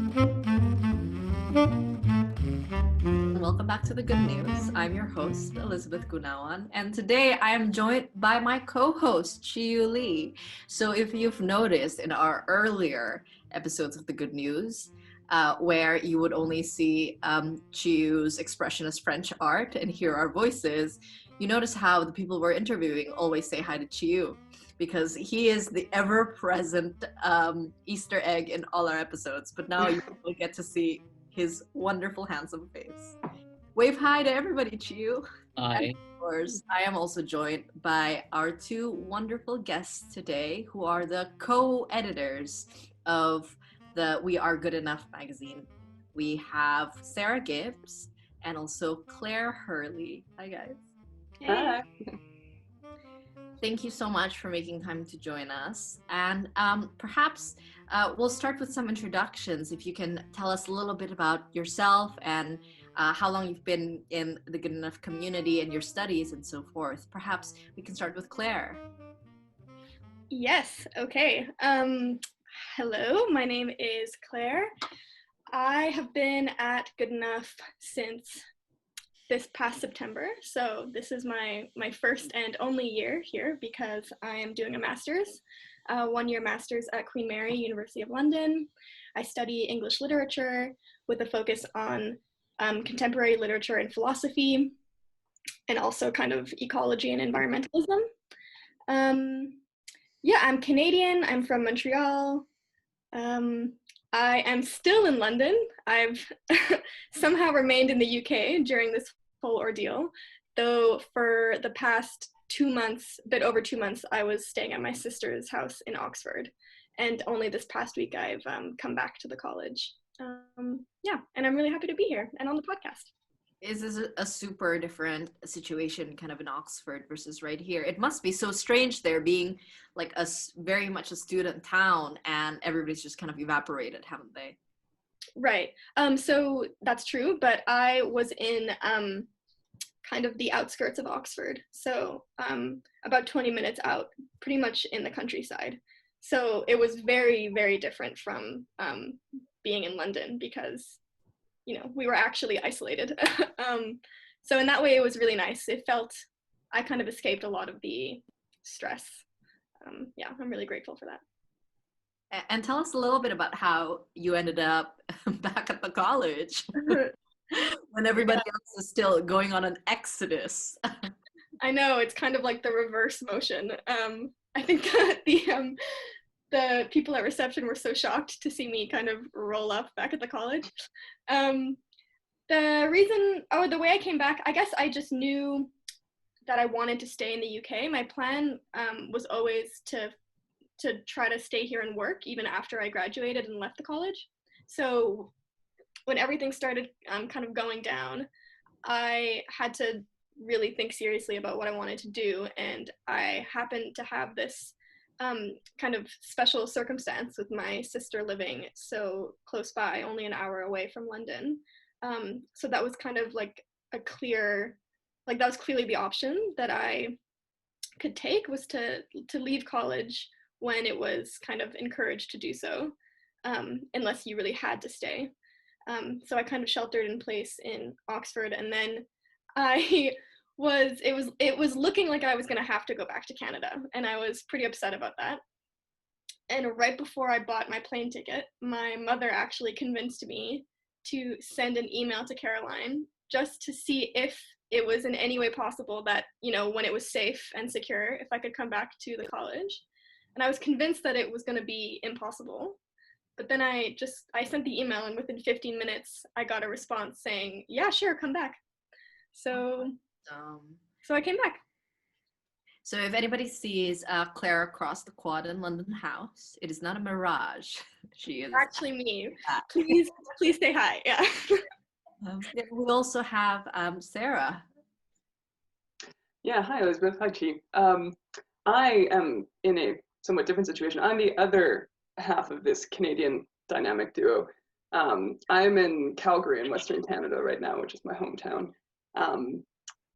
Welcome back to the Good News. I'm your host, Elizabeth Gunawan, and today I am joined by my co-host, Chiyu Lee. So if you've noticed in our earlier episodes of the Good News, where you would only see Chiyu's expressionist French art and hear our voices, you notice how the people we're interviewing always say hi to Chiyu, because he is the ever-present Easter egg in all our episodes. But now you will get to see his wonderful, handsome face. Wave hi to everybody, Chiyu. Hi. And of course, I am also joined by our two wonderful guests today, who are the co-editors of the We Are Goodenough magazine. We have Sarah Gibbs and also Claire Hurley. Hi, guys. Hi. Thank you so much for making time to join us. And perhaps we'll start with some introductions. If you can tell us a little bit about yourself and how long you've been in the Goodenough community and your studies and so forth. Perhaps we can start with Claire. Yes, okay. Hello, my name is Claire. I have been at Goodenough since this past September, so this is my first and only year here because I am doing a master's, one-year master's at Queen Mary, University of London. I study English literature with a focus on contemporary literature and philosophy, and also kind of ecology and environmentalism. Yeah, I'm Canadian, I'm from Montreal. I am still in London. I've somehow remained in the UK during this whole ordeal, though for the past 2 months, a bit over 2 months, I was staying at my sister's house in Oxford, and only this past week I've come back to the college. Yeah, and I'm really happy to be here and on the podcast. Is this a super different situation kind of in Oxford versus right here? It must be so strange there being like very much a student town and everybody's just kind of evaporated, haven't they? Right. So that's true, but I was in kind of the outskirts of Oxford. So about 20 minutes out, pretty much in the countryside. So it was very, very different from being in London because, you know, we were actually isolated. So in that way, it was really nice. It felt, I kind of escaped a lot of the stress. Yeah, I'm really grateful for that. And tell us a little bit about how you ended up back at the college when everybody else is still going on an exodus. I know, it's kind of like the reverse motion. I think that the people at reception were so shocked to see me kind of roll up back at the college. The way I came back, I guess I just knew that I wanted to stay in the UK. My plan was always to try to stay here and work even after I graduated and left the college. So when everything started kind of going down, I had to really think seriously about what I wanted to do, and I happened to have this kind of special circumstance with my sister living so close by, only an hour away from London. So that was kind of like that was clearly the option that I could take, was to leave college when it was kind of encouraged to do so, unless you really had to stay. So I kind of sheltered in place in Oxford, and then it was looking like I was going to have to go back to Canada, and I was pretty upset about that. And right before I bought my plane ticket, my mother actually convinced me to send an email to Caroline just to see if it was in any way possible that, you know, when it was safe and secure, if I could come back to the college. And I was convinced that it was going to be impossible. But then I sent the email, and within 15 minutes, I got a response saying, yeah, sure, come back. So I came back. So if anybody sees Claire across the quad in London House, it is not a mirage. She is actually me. Please say hi. Yeah. We also have Sarah. Yeah, hi Elizabeth, hi Chi. I am in a somewhat different situation. I'm the other half of this Canadian dynamic duo. I'm in Calgary in Western Canada right now, which is my hometown.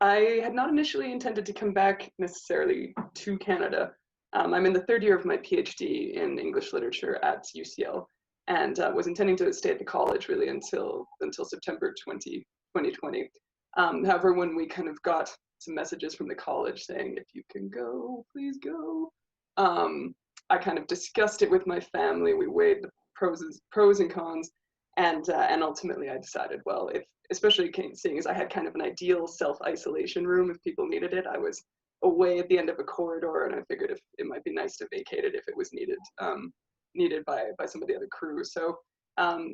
I had not initially intended to come back necessarily to Canada. I'm in the third year of my PhD in English literature at UCL, and was intending to stay at the college really until September 2020. However, when we kind of got some messages from the college saying, if you can go, please go, I kind of discussed it with my family. We weighed the pros and cons, and ultimately I decided, well, especially seeing as I had kind of an ideal self-isolation room if people needed it. I was away at the end of a corridor, and I figured if it might be nice to vacate it if it was needed by some of the other crew. So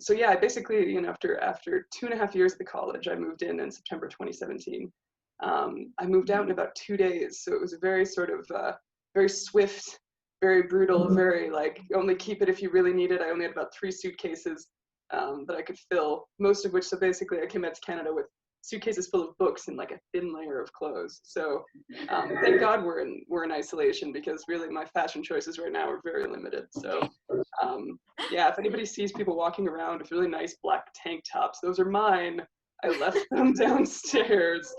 yeah, I basically, after 2.5 years at the college, I moved in September 2017. I moved out in about 2 days, so it was a very sort of very swift, very brutal, very like only keep it if you really need it. I only had about 3 suitcases that I could fill, most of which, so basically I came out to Canada with suitcases full of books and like a thin layer of clothes. So thank God we're in isolation, because really my fashion choices right now are very limited. So yeah, if anybody sees people walking around with really nice black tank tops, those are mine. I left them downstairs.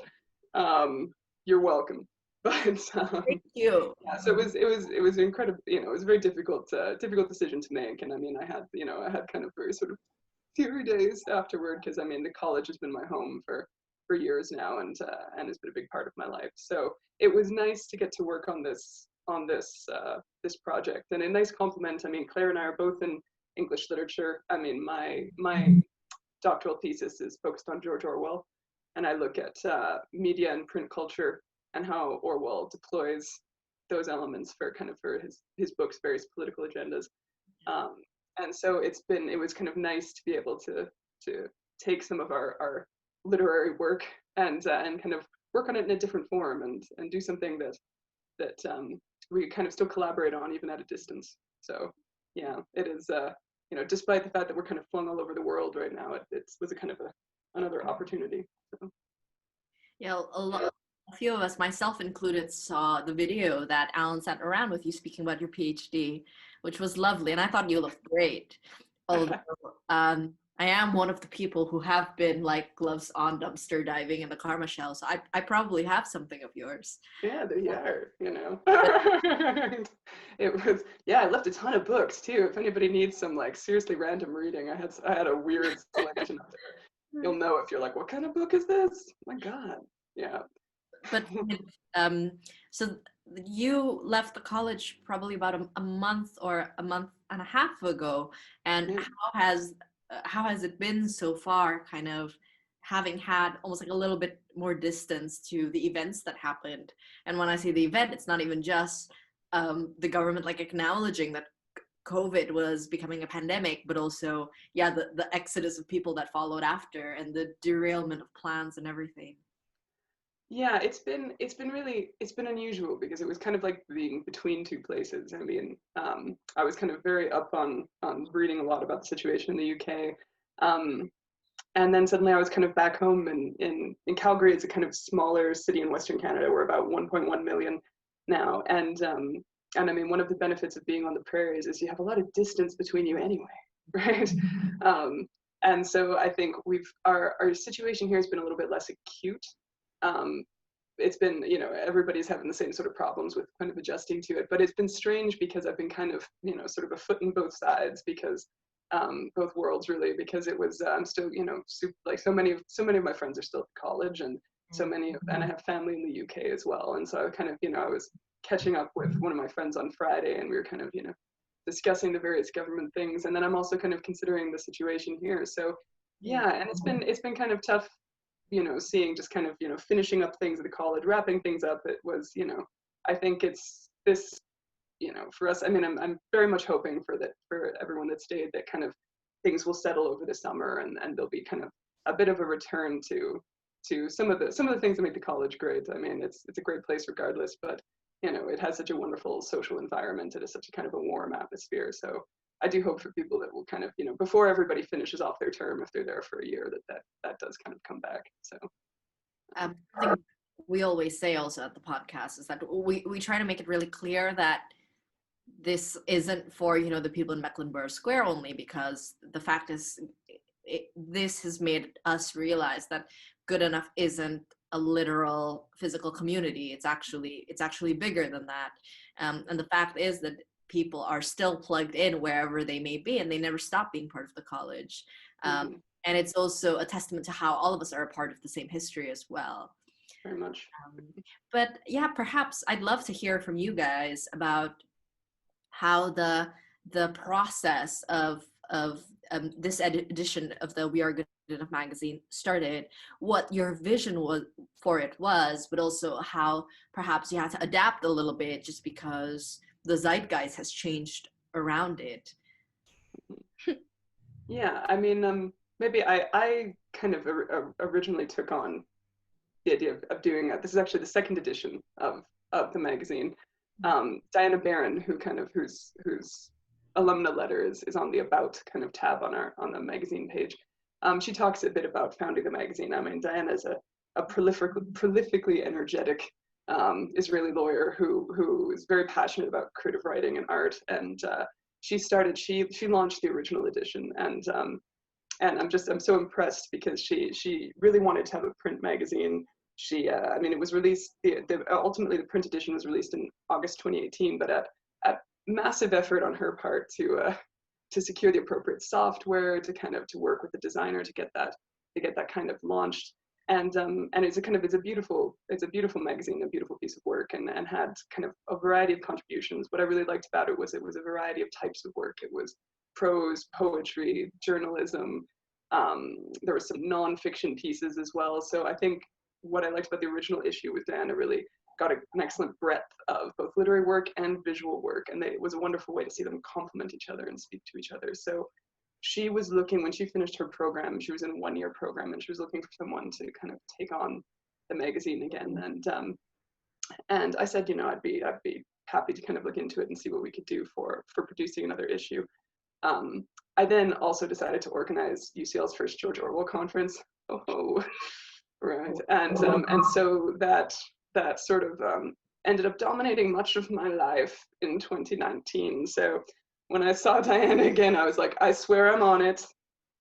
You're welcome. But Thank you. yeah, so it was incredible. It was a very difficult decision to make, and I mean, I had kind of very sort of teary days afterward, because I mean, the college has been my home for years now, and has been a big part of my life. So it was nice to get to work on this project, and a nice compliment. I mean, Claire and I are both in English literature. I mean, my doctoral thesis is focused on George Orwell, and I look at media and print culture and how Orwell deploys those elements for his book's various political agendas. And so it was kind of nice to be able to take some of our literary work and kind of work on it in a different form, and do something that we kind of still collaborate on even at a distance. So yeah, it is despite the fact that we're kind of flung all over the world right now, it was a kind of another opportunity. So. Yeah, a few of us, myself included, saw the video that Alan sent around with you speaking about your PhD, which was lovely, and I thought you looked great. Although I am one of the people who have been like gloves on dumpster diving in the karma shell, so I probably have something of yours. Yeah, there you are, It was, yeah, I left a ton of books too. If anybody needs some like seriously random reading, I had a weird selection up there. You'll know if you're like, what kind of book is this? My God. Yeah. But so you left the college probably about a month or a month and a half ago, and how has it been so far, kind of having had almost like a little bit more distance to the events that happened? And when I say the event, it's not even just the government like acknowledging that COVID was becoming a pandemic, but also the exodus of people that followed after, and the derailment of plans and everything. Yeah, it's been unusual, because it was kind of like being between two places. I mean, I was kind of very up on reading a lot about the situation in the UK, and then suddenly I was kind of back home in Calgary. It's a kind of smaller city in Western Canada. We're about 1.1 million now, and I mean, one of the benefits of being on the prairies is you have a lot of distance between you anyway, right? And so I think our situation here has been a little bit less acute. It's been, everybody's having the same sort of problems with kind of adjusting to it, but it's been strange because I've been kind of, sort of a foot in both sides, because both worlds really, because it was, I'm still, like so many of my friends are still at college, and and I have family in the UK as well. And so I kind of, I was catching up with one of my friends on Friday, and we were kind of, discussing the various government things. And then I'm also kind of considering the situation here. So yeah, and it's been kind of tough, seeing just kind of, finishing up things at the college, wrapping things up. It was, I think it's this, for us, I mean, I'm very much hoping for everyone that stayed, that kind of things will settle over the summer, and there'll be kind of a bit of a return to some of the things that make the college great. I mean, it's a great place regardless, but, it has such a wonderful social environment. It is such a kind of a warm atmosphere. So I do hope for people that will kind of, before everybody finishes off their term, if they're there for a year, that does kind of come back. So something we always say also at the podcast is that we try to make it really clear that this isn't for, the people in Mecklenburg Square only, because the fact is this has made us realize that Goodenough isn't a literal physical community. It's actually bigger than that. And the fact is that people are still plugged in wherever they may be, and they never stop being part of the college. And it's also a testament to how all of us are a part of the same history as well. Very much. But yeah, perhaps I'd love to hear from you guys about how the process of this edition of the We Are Good Enough magazine started, what your vision was for it was, but also how perhaps you had to adapt a little bit just because the zeitgeist has changed around it. Yeah, I mean, maybe I kind of originally took on the idea of doing this is actually the second edition of the magazine. Diana Barron, whose alumna letter is on the About kind of tab on the magazine page. She talks a bit about founding the magazine. I mean, Diana is a prolifically energetic Israeli lawyer who is very passionate about creative writing and art, and she launched the original edition, and I'm so impressed because she really wanted to have a print magazine. I mean, it was released, ultimately the print edition was released in August 2018, but at massive effort on her part to secure the appropriate software, to work with the designer to get that kind of launched. And it's a beautiful magazine, a beautiful piece of work, and had kind of a variety of contributions. What I really liked about it was a variety of types of work. It was prose, poetry, journalism. There were some nonfiction pieces as well. So I think what I liked about the original issue was Diana really got an excellent breadth of both literary work and visual work, and it was a wonderful way to see them complement each other and speak to each other. So she was looking, when she finished her program, she was in a one-year program, and she was looking for someone to kind of take on the magazine again. And I said, I'd be happy to kind of look into it and see what we could do for producing another issue. I then also decided to organize UCL's first George Orwell conference. Oh, right. And so that sort of ended up dominating much of my life in 2019. So when I saw Diana again, I was like, I swear I'm on it.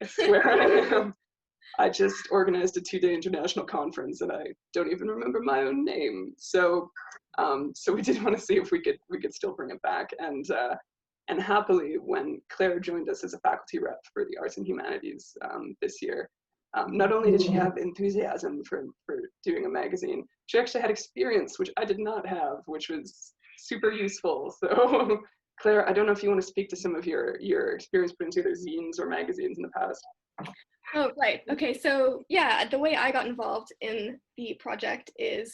I swear I am. I just organized a 2-day international conference, and I don't even remember my own name. So we did want to see if we could still bring it back. And happily, when Claire joined us as a faculty rep for the Arts and Humanities this year, not only did she have enthusiasm for doing a magazine, she actually had experience, which I did not have, which was super useful. So Claire, I don't know if you want to speak to some of your experience putting together zines or magazines in the past. Oh, right. Okay, so yeah, the way I got involved in the project is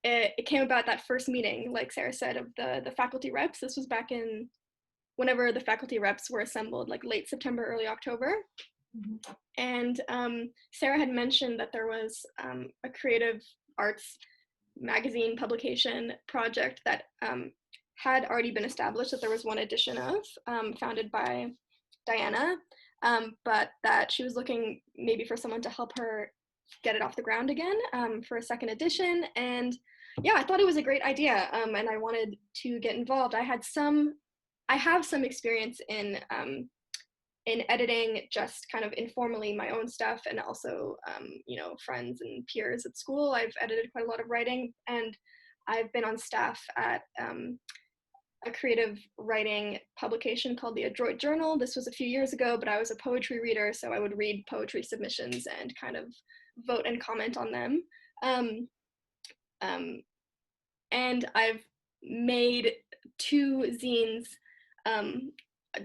it came about that first meeting, like Sarah said, of the faculty reps. This was back in whenever the faculty reps were assembled, like late September, early October. Mm-hmm. And Sarah had mentioned that there was a creative arts magazine publication project that had already been established, that there was one edition of, founded by Diana, but that she was looking maybe for someone to help her get it off the ground again for a second edition. And yeah, I thought it was a great idea, and I wanted to get involved. I have some experience in editing, just kind of informally, my own stuff, and also friends and peers at school. I've edited quite a lot of writing, and I've been on staff at a creative writing publication called the Adroit Journal. This was a few years ago, but I was a poetry reader, so I would read poetry submissions and kind of vote and comment on them. And I've made 2 zines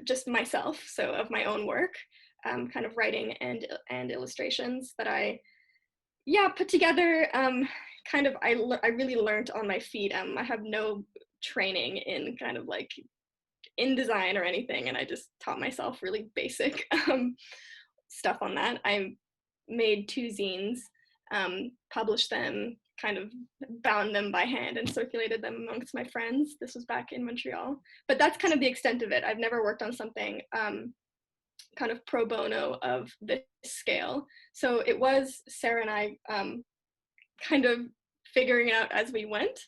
just myself, so of my own work, kind of writing and illustrations that I put together. I really learned on my feet. I have no training in kind of like in design or anything, and I just taught myself really basic stuff on that. I made 2 zines, published them, kind of bound them by hand and circulated them amongst my friends. This was back in Montreal, but that's kind of the extent of it. I've never worked on something kind of pro bono of this scale. So it was Sarah and I kind of figuring it out as we went.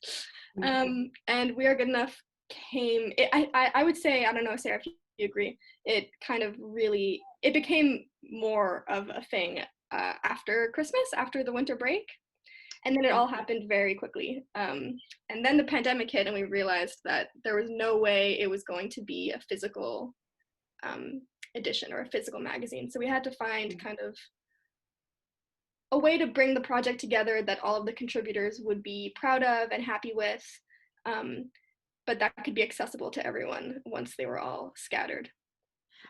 And We Are Goodenough came, I would say, I don't know, Sarah, if you agree, it kind of really, it became more of a thing after Christmas, after the winter break. And then it all happened very quickly. And then the pandemic hit, and we realized that there was no way it was going to be a physical edition or a physical magazine. So we had to find kind of a way to bring the project together that all of the contributors would be proud of and happy with, but that could be accessible to everyone once they were all scattered.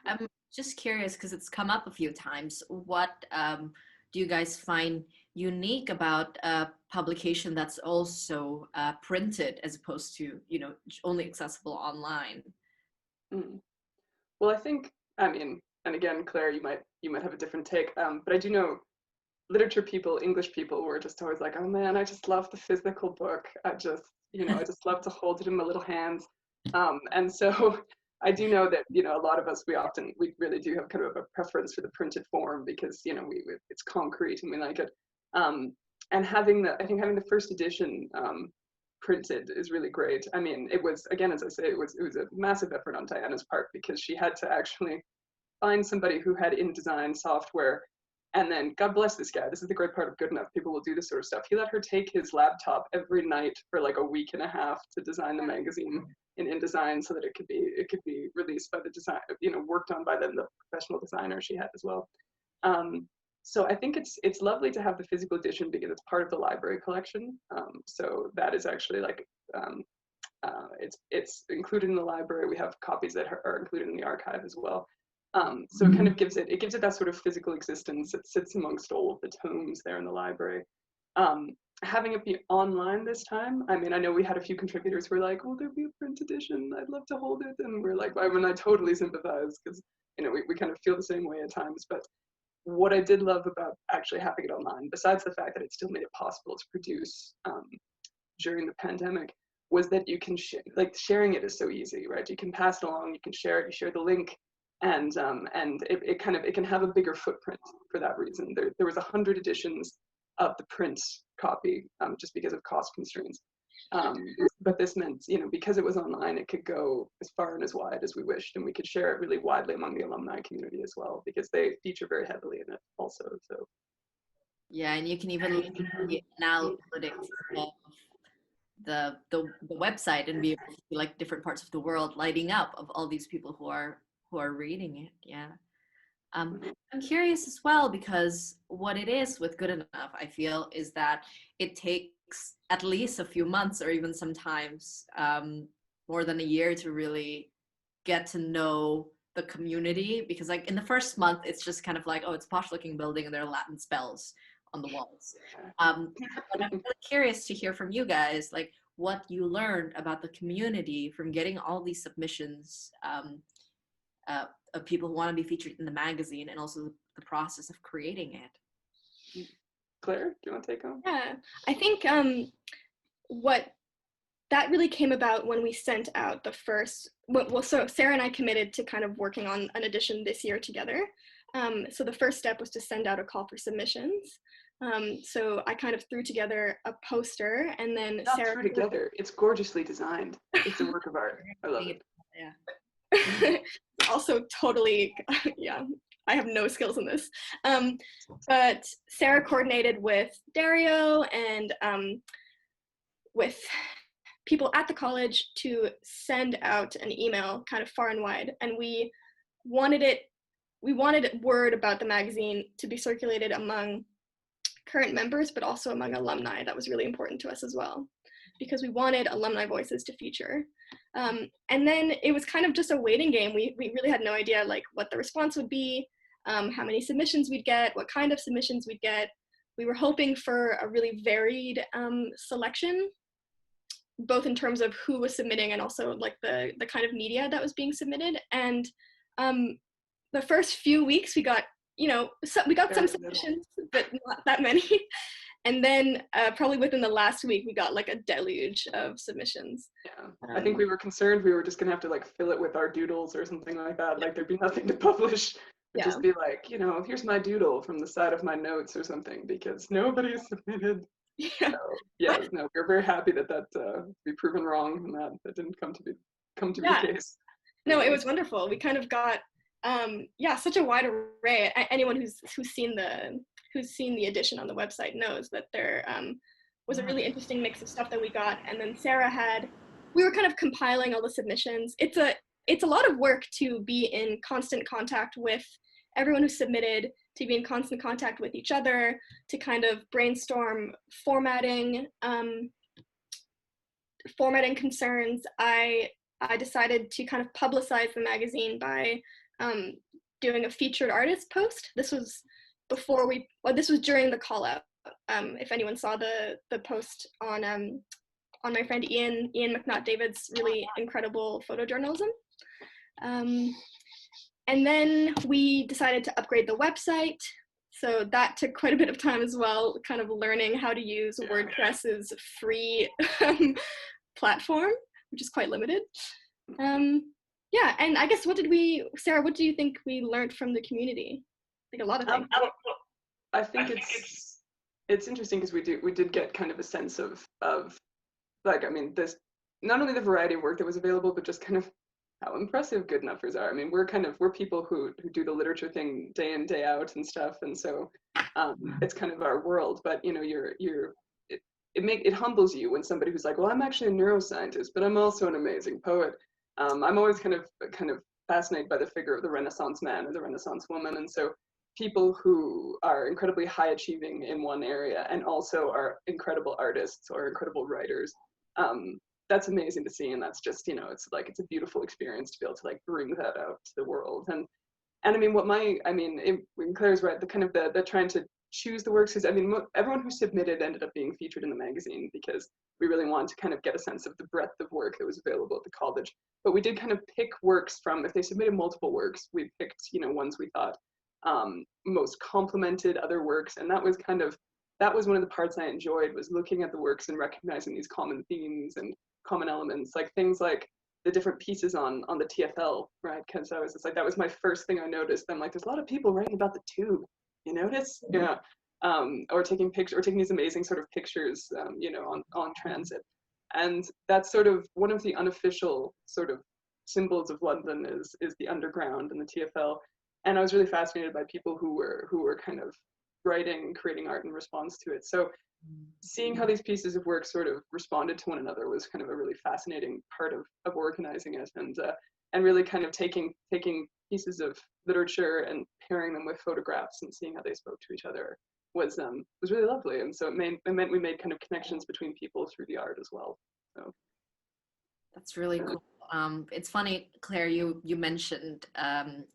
I'm just curious because it's come up a few times. What do you guys find unique about a publication that's also printed as opposed to, only accessible online? Well, I mean, and again, Claire, you might have a different take, but I do know literature people, English people were just always like, oh man, I just love the physical book. I just love to hold it in my little hands. And so I do know that, a lot of us, we really do have kind of a preference for the printed form because, it's concrete and we like it. And having the first edition printed is really great. I mean, it was, again, as I say, it was a massive effort on Diana's part because she had to actually find somebody who had InDesign software. And then, God bless this guy, this is the great part of Goodenough, people will do this sort of stuff. He let her take his laptop every night for like a week and a half to design the magazine in InDesign so that it could be released by the design, worked on by the professional designer she had as well. So I think it's lovely to have the physical edition because it's part of the library collection. So that is actually like, it's included in the library. We have copies that are included in the archive as well. So it kind of gives it that sort of physical existence. It sits amongst all of the tomes there in the library. Having it be online this time, I mean, I know we had a few contributors who were like, will there be a print edition? I'd love to hold it. And we're like, I mean, I totally sympathize because, we kind of feel the same way at times. But what I did love about actually having it online, besides the fact that it still made it possible to produce during the pandemic, was that you can sharing it is so easy, right? You can pass it along, you can share it, you share the link. And it can have a bigger footprint for that reason. There was 100 editions of the print copy just because of cost constraints. But this meant, because it was online, it could go as far and as wide as we wished, and we could share it really widely among the alumni community as well, because they feature very heavily in it also. So yeah, and you can even look at the analytics of the website and be able to see like different parts of the world lighting up of all these people who are reading it. Yeah. I'm curious as well because what it is with Goodenough, I feel, is that it takes at least a few months or even sometimes more than a year to really get to know the community, because like in the first month it's just kind of like, oh, it's a posh looking building and there are Latin spells on the walls. But I'm really curious to hear from you guys, like what you learned about the community from getting all these submissions of people who want to be featured in the magazine, and also the process of creating it. Claire, do you want to take on? Yeah, I think what that really came about when we sent out the first, so Sarah and I committed to kind of working on an edition this year together. So the first step was to send out a call for submissions. So I kind of threw together a poster, and then Not Sarah threw together. It's gorgeously designed. It's a work of art. I love it. Yeah. Also totally, yeah, I have no skills in this. But Sarah coordinated with Dario and with people at the college to send out an email kind of far and wide. And we wanted word about the magazine to be circulated among current members, but also among alumni. That was really important to us as well, because we wanted alumni voices to feature. And then it was kind of just a waiting game. We really had no idea like what the response would be, how many submissions we'd get, what kind of submissions we'd get. We were hoping for a really varied selection, both in terms of who was submitting and also like the kind of media that was being submitted. And the first few weeks we got, we got some submissions, but not that many. And then probably within the last week, we got like a deluge of submissions. Yeah, I think we were concerned we were just gonna have to like fill it with our doodles or something like that. Like there'd be nothing to publish. It'd just be like, here's my doodle from the side of my notes or something, because nobody has submitted. Yeah. So, no, we're very happy that we proven wrong and that didn't come to be the case. No, it was wonderful. We kind of got such a wide array. Anyone who's seen the edition on the website knows that there was a really interesting mix of stuff that we got. And then Sarah we were kind of compiling all the submissions. It's a lot of work to be in constant contact with everyone who submitted, to be in constant contact with each other, to kind of brainstorm formatting concerns. I decided to kind of publicize the magazine by doing a featured artist post. This was this was during the call out. If anyone saw the post on my friend Ian McNaught-David's really incredible photojournalism. And then we decided to upgrade the website. So that took quite a bit of time as well, kind of learning how to use WordPress's free platform, which is quite limited. Yeah, and I guess Sarah, what do you think we learned from the community? Like a lot of things. I think it's interesting because we did get kind of a sense of like, I mean, this, not only the variety of work that was available, but just kind of how impressive Goodenough are. I mean, we're people who do the literature thing day in, day out and stuff, and so it's kind of our world. But you know, it humbles you when somebody who's like, well, I'm actually a neuroscientist, but I'm also an amazing poet. I'm always kind of fascinated by the figure of the Renaissance man or the Renaissance woman, and so people who are incredibly high achieving in one area and also are incredible artists or incredible writers. That's amazing to see, and that's just, you know, it's a beautiful experience to be able to like bring that out to the world. And I mean, when Claire's right, the trying to choose the works, because I mean, everyone who submitted ended up being featured in the magazine because we really wanted to kind of get a sense of the breadth of work that was available at the college. But we did kind of pick works from, if they submitted multiple works, we picked, you know, ones we thought most complemented other works, and that was one of the parts I enjoyed, was looking at the works and recognizing these common themes and common elements, like things like the different pieces on the TFL, right? Because I was just like, that was my first thing I noticed. I'm like, there's a lot of people writing about the tube. You notice? Yeah. Or taking these amazing sort of pictures, you know, on transit. And that's sort of one of the unofficial sort of symbols of London is the underground and the TFL. And I was really fascinated by people who were kind of writing and creating art in response to it. So seeing how these pieces of work sort of responded to one another was kind of a really fascinating part of organizing it, and really kind of taking pieces of literature and pairing them with photographs and seeing how they spoke to each other was really lovely. And so it meant we made kind of connections between people through the art as well. So that's really cool. It's funny, Claire, you mentioned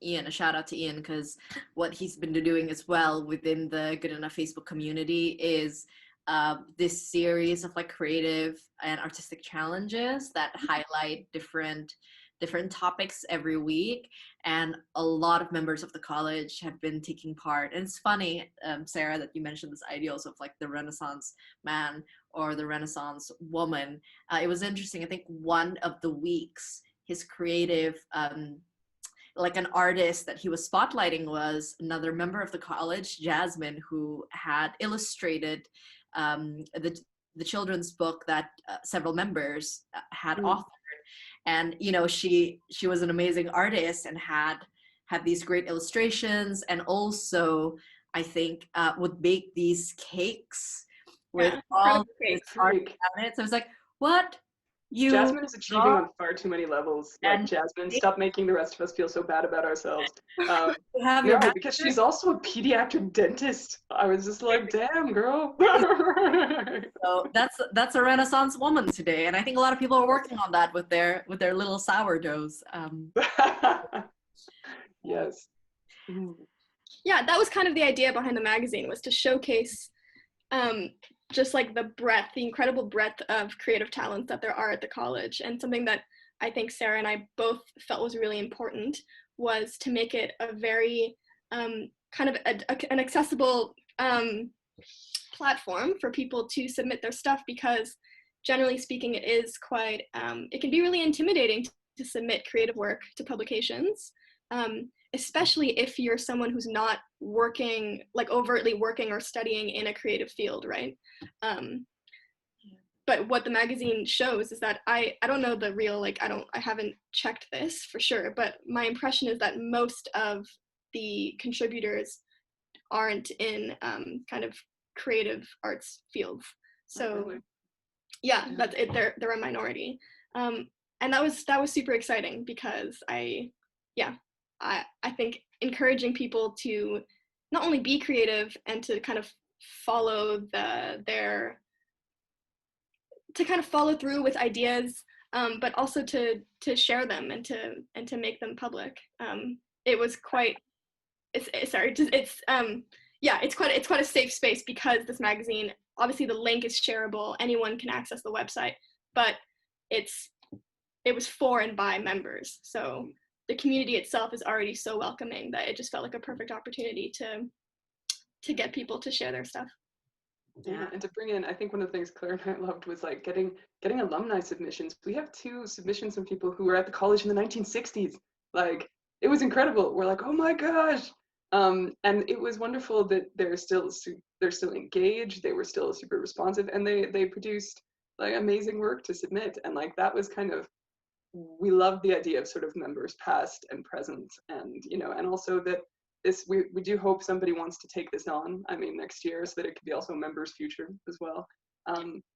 Ian. A shout out to Ian, because what he's been doing as well within the Goodenough Facebook community is this series of like creative and artistic challenges that highlight different topics every week, and a lot of members of the college have been taking part. And it's funny, Sarah, that you mentioned this ideals of like the Renaissance man or the Renaissance woman. It was interesting. I think one of the weeks, his creative, like an artist that he was spotlighting was another member of the college, Jasmine, who had illustrated the children's book that several members had authored. And you know, she was an amazing artist and had these great illustrations, and also I think would bake these cakes with all this art on it. So I was like, what? Jasmine is achieving on far too many levels. Like, Jasmine, stop making the rest of us feel so bad about ourselves. Because she's also a pediatric dentist. I was just like, damn, girl. So that's a Renaissance woman today, and I think a lot of people are working on that with their little sourdoughs. Yes. Yeah, that was kind of the idea behind the magazine, was to showcase just like the incredible breadth of creative talents that there are at the college. And something that I think Sarah and I both felt was really important was to make it a very kind of an accessible platform for people to submit their stuff, because generally speaking, it is quite, it can be really intimidating to submit creative work to publications. Especially if you're someone who's not working, like overtly working or studying in a creative field, right? But what the magazine shows is that I don't know the real, like, I haven't checked this for sure, but my impression is that most of the contributors aren't in kind of creative arts fields. So Really? yeah, that's it. They're a minority, and that was super exciting because I think encouraging people to not only be creative and to kind of follow follow through with ideas, but also to share them and to make them public. It was quite it's quite a safe space because this magazine, obviously the link is shareable, anyone can access the website, but it was for and by members, so the community itself is already so welcoming that it just felt like a perfect opportunity to get people to share their stuff. Yeah, and to bring in, I think one of the things Claire and I loved was like getting alumni submissions. We have 2 submissions from people who were at the college in the 1960s. Like, it was incredible. We're like, oh my gosh. And it was wonderful that they're still engaged. They were still super responsive, and they produced like amazing work to submit. And like that was kind of, we love the idea of sort of members past and present, and and also that we do hope somebody wants to take this on, I mean, next year, so that it could be also members' future as well.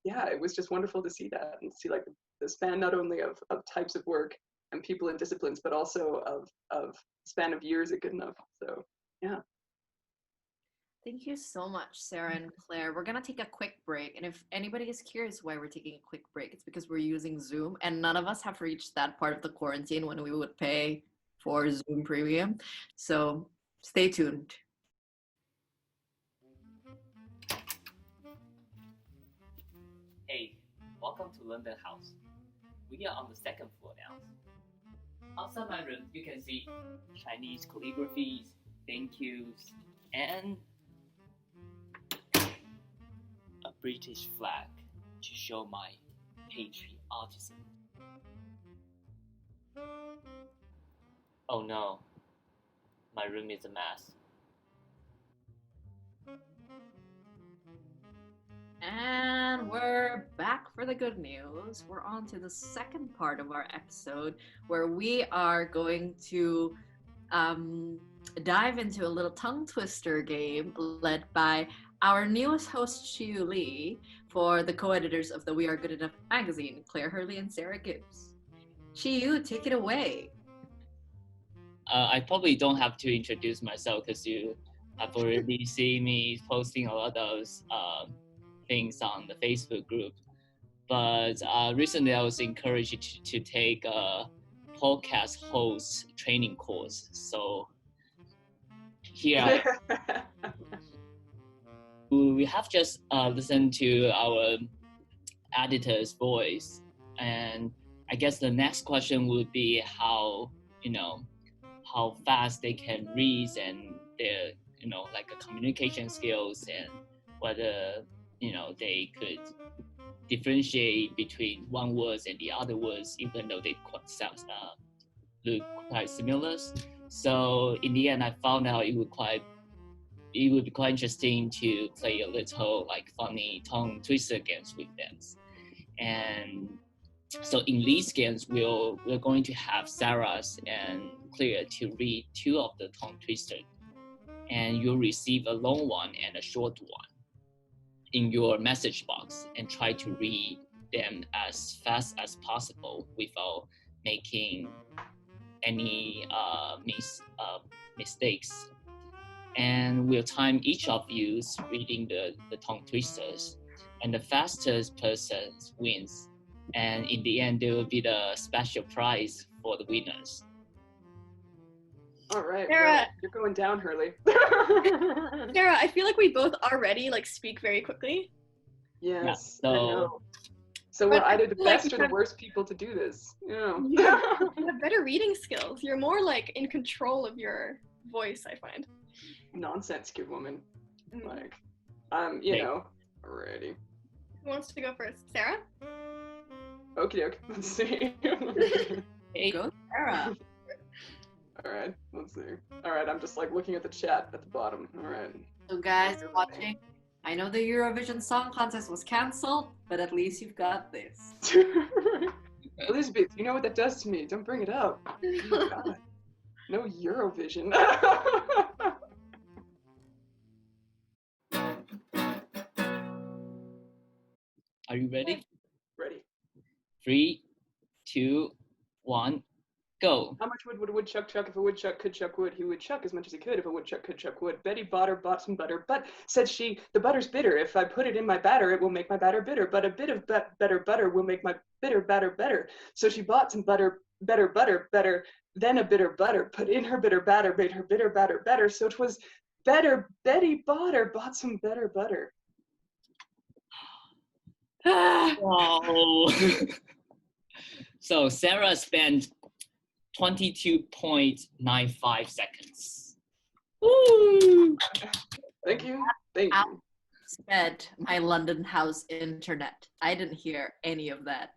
Yeah, it was just wonderful to see that and see like the span not only of types of work and people and disciplines, but also of span of years at Goodenough. So yeah. Thank you so much, Sarah and Claire. We're going to take a quick break. And if anybody is curious why we're taking a quick break, it's because we're using Zoom, and none of us have reached that part of the quarantine when we would pay for Zoom Premium. So stay tuned. Hey, welcome to London House. We are on the 2nd floor now. Outside my room, you can see Chinese calligraphies, thank yous, and a British flag to show my patriotism. Oh no, my room is a mess. And we're back for the good news. We're on to the second part of our episode, where we are going to dive into a little tongue twister game led by our newest host, Xiu Li, for the co-editors of the We Are Goodenough magazine, Claire Hurley and Sarah Gibbs. Xiu, take it away. I probably don't have to introduce myself because you have already seen me posting a lot of things on the Facebook group. But recently I was encouraged to take a podcast host training course. So here we have just listened to our editor's voice, and I guess the next question would be how fast they can read and their like a communication skills, and whether they could differentiate between one word and the other words, even though they look quite similar. So in the end, I found out it would be quite interesting to play a little like funny tongue twister games with them. And so in these games, we're going to have Sarah and Claire to read 2 of the tongue twisters, and you'll receive a long one and a short one in your message box, and try to read them as fast as possible without making any mistakes. And we'll time each of you reading the tongue twisters, and the fastest person wins. And in the end, there will be the special prize for the winners. All right, Sarah, well, you're going down, Hurley. Sarah, I feel like we both already like speak very quickly. Yes, Yeah, I know. So we're either the like best or the worst people to do this. Yeah. You have better reading skills. You're more like in control of your voice, I find. Nonsense, good woman. Mm. Like, alrighty. Who wants to go first? Sarah? Okie doke. Let's see. Hey. Go, Sarah. Alright, let's see. Alright, I'm just like looking at the chat at the bottom. Alright. So guys watching, I know the Eurovision Song Contest was cancelled, but at least you've got this. Elizabeth, you know what that does to me. Don't bring it up. Oh, God. No Eurovision. Are you ready? Ready. 3, 2, 1, go. How much wood would a woodchuck chuck? If a woodchuck could chuck wood, he would chuck as much as he could. If a woodchuck could chuck wood. Betty bought some butter, but, said she, the butter's bitter. If I put it in my batter, it will make my batter bitter. But a bit of better butter will make my bitter batter better. So she bought some better, then a bitter butter, put in her bitter batter, made her bitter batter better. So it was better. Betty bought some better butter. Wow. So Sarah spent 22.95 seconds. Woo! Thank you. Sped my London house internet. I didn't hear any of that.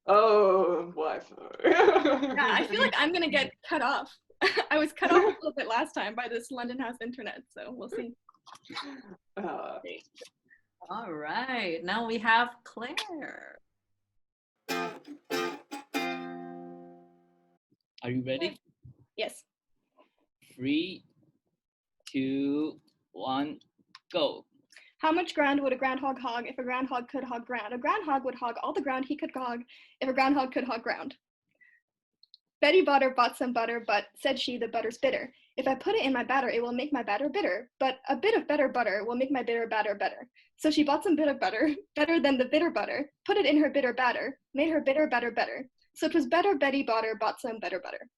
Oh, Wi-Fi. Yeah, I feel like I'm gonna get cut off. I was cut off a little bit last time by this London house internet, so we'll see. All right, now we have Claire. Are you ready? Yes. 3, 2, 1, go. How much ground would a groundhog hog if a groundhog could hog ground? A groundhog would hog all the ground he could hog if a groundhog could hog ground. Betty bought some butter, but, said she, the butter's bitter. If I put it in my batter, it will make my batter bitter. But a bit of better butter will make my bitter batter better. So she bought some bit of butter, better than the bitter butter, put it in her bitter batter, made her bitter batter better. So it was better Betty bought some better butter.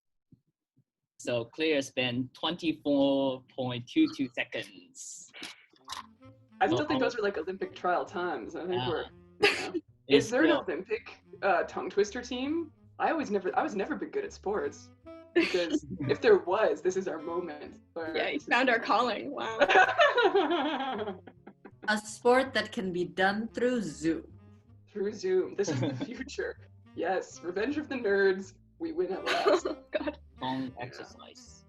So Claire spent 24.22 seconds. I still think those are like Olympic trial times. I think we're. Yeah. It's Is there an still- Olympic tongue twister team? I was never been good at sports. Because if there was, this is our moment. Yeah, you found our calling. Wow. A sport that can be done through Zoom. Through Zoom. This is the future. Yes, Revenge of the Nerds. We win at last. God. Long exercise.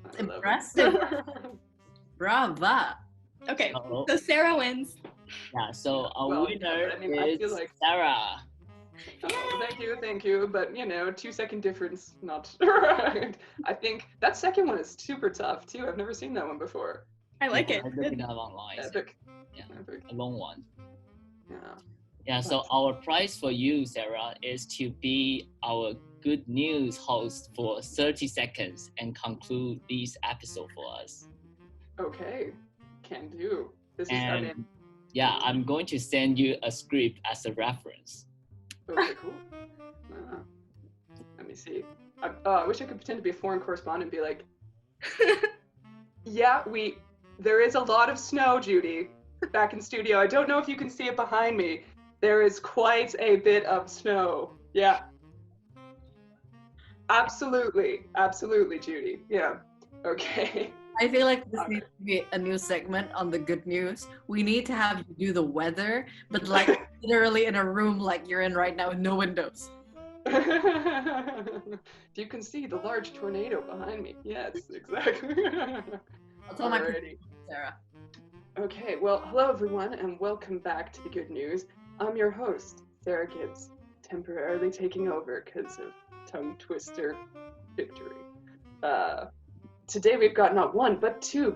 I love it. Impressive. Brava. Okay, So, so Sarah wins. yeah, so our Well, winner but I mean, I is feel like- Sarah. Oh, thank you. But 2-second difference, not right. I think that second one is super tough too. I've never seen that one before. I like Yeah, it. I looked it up online. Epic. Yeah. Epic. A long one. Yeah. Yeah, so our prize for you, Sarah, is to be our Good News host for 30 seconds and conclude this episode for us. Okay. Can do. This is And yeah, I'm going to send you a script as a reference. Okay, cool. Let me see. I wish I could pretend to be a foreign correspondent and be like, yeah, there is a lot of snow, Judy, back in studio. I don't know if you can see it behind me. There is quite a bit of snow. Yeah. Absolutely, Judy. Yeah. Okay. I feel like this needs to be a new segment on the Good News. We need to have you do the weather, but like literally in a room like you're in right now with no windows. You can see the large tornado behind me. Yes, exactly. I'll tell my Alrighty. producer, Sarah. Okay, well, hello everyone, and welcome back to the Good News. I'm your host, Sarah Gibbs, temporarily taking over because of tongue twister victory. Today we've got not one, but two,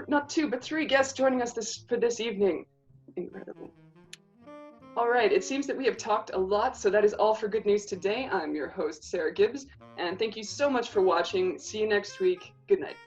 not two, but three guests joining us for this evening. Incredible. All right, it seems that we have talked a lot, so that is all for Good News today. I'm your host, Sarah Gibbs, and thank you so much for watching. See you next week. Good night.